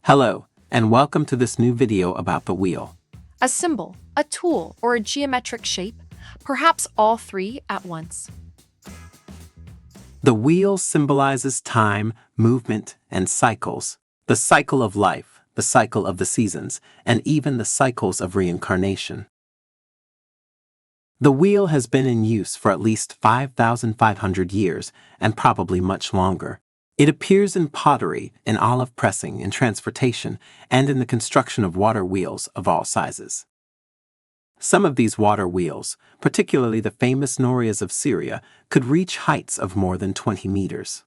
Hello, and welcome to this new video about the wheel. A symbol, a tool, or a geometric shape, perhaps all three at once. The wheel symbolizes time, movement, and cycles. The cycle of life, the cycle of the seasons, and even the cycles of reincarnation. The wheel has been in use for at least 5,500 years, and probably much longer. It appears in pottery, in olive pressing, in transportation, and in the construction of water wheels of all sizes. Some of these water wheels, particularly the famous Norias of Syria, could reach heights of more than 20 meters.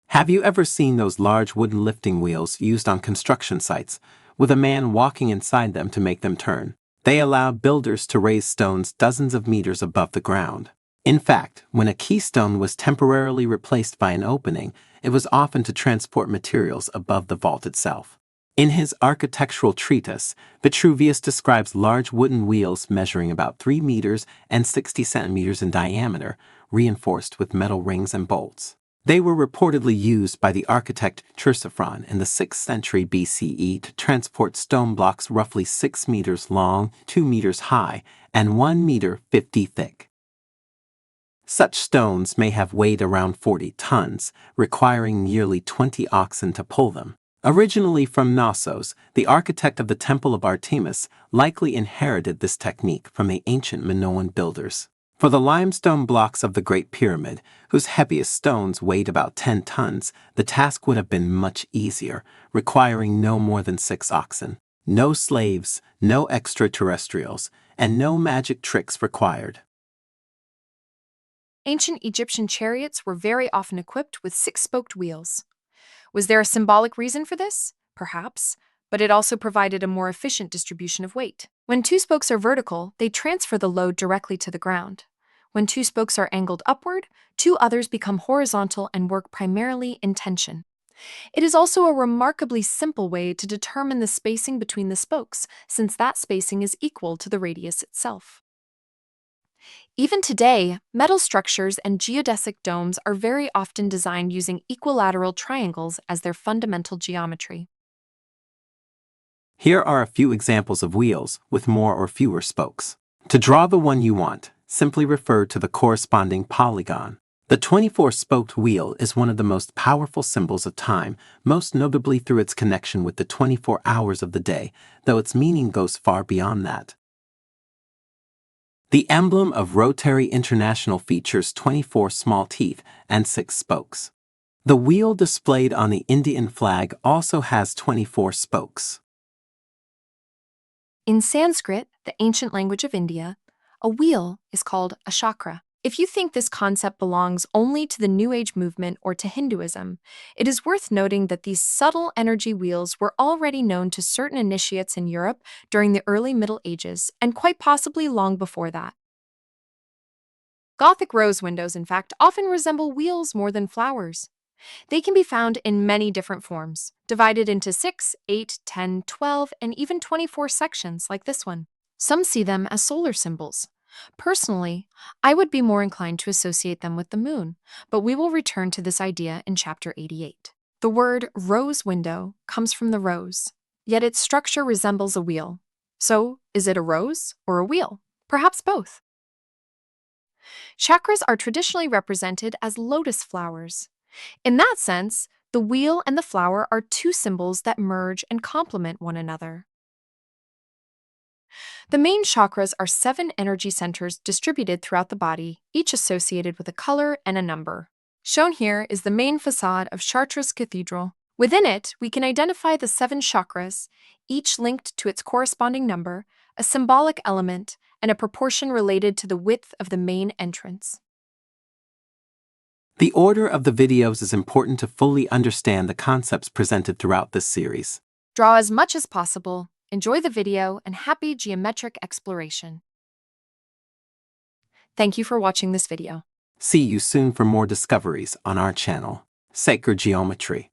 Have you ever seen those large wooden lifting wheels used on construction sites, with a man walking inside them to make them turn? They allow builders to raise stones dozens of meters above the ground. In fact, when a keystone was temporarily replaced by an opening, it was often to transport materials above the vault itself. In his architectural treatise, Vitruvius describes large wooden wheels measuring about 3 meters and 60 centimeters in diameter, reinforced with metal rings and bolts. They were reportedly used by the architect Chartres in the 6th century BCE to transport stone blocks roughly 6 meters long, 2 meters high, and 1 meter 50 thick. Such stones may have weighed around 40 tons, requiring nearly 20 oxen to pull them. Originally from Knossos, the architect of the Temple of Artemis likely inherited this technique from the ancient Minoan builders. For the limestone blocks of the Great Pyramid, whose heaviest stones weighed about 10 tons, the task would have been much easier, requiring no more than 6 oxen. No slaves, no extraterrestrials, and no magic tricks required. Ancient Egyptian chariots were very often equipped with 6-spoked wheels. Was there a symbolic reason for this? Perhaps, but it also provided a more efficient distribution of weight. When 2 spokes are vertical, they transfer the load directly to the ground. When 2 spokes are angled upward, 2 others become horizontal and work primarily in tension. It is also a remarkably simple way to determine the spacing between the spokes, since that spacing is equal to the radius itself. Even today, metal structures and geodesic domes are very often designed using equilateral triangles as their fundamental geometry. Here are a few examples of wheels with more or fewer spokes. To draw the one you want, simply refer to the corresponding polygon. The 24-spoked wheel is one of the most powerful symbols of time, most notably through its connection with the 24 hours of the day, though its meaning goes far beyond that. The emblem of Rotary International features 24 small teeth and 6 spokes. The wheel displayed on the Indian flag also has 24 spokes. In Sanskrit, the ancient language of India, a wheel is called a chakra. If you think this concept belongs only to the New Age movement or to Hinduism, it is worth noting that these subtle energy wheels were already known to certain initiates in Europe during the early Middle Ages and quite possibly long before that. Gothic rose windows, in fact, often resemble wheels more than flowers. They can be found in many different forms, divided into 6, 8, 10, 12, and even 24 sections like this one. Some see them as solar symbols. Personally, I would be more inclined to associate them with the moon, but we will return to this idea in Chapter 88. The word rose window comes from the rose, yet its structure resembles a wheel. So, is it a rose or a wheel? Perhaps both. Chakras are traditionally represented as lotus flowers. In that sense, the wheel and the flower are 2 symbols that merge and complement one another. The main chakras are 7 energy centers distributed throughout the body, each associated with a color and a number. Shown here is the main facade of Chartres Cathedral. Within it, we can identify the 7 chakras, each linked to its corresponding number, a symbolic element, and a proportion related to the width of the main entrance. The order of the videos is important to fully understand the concepts presented throughout this series. Draw as much as possible. Enjoy the video and happy geometric exploration. Thank you for watching this video. See you soon for more discoveries on our channel, Sacred Geometry.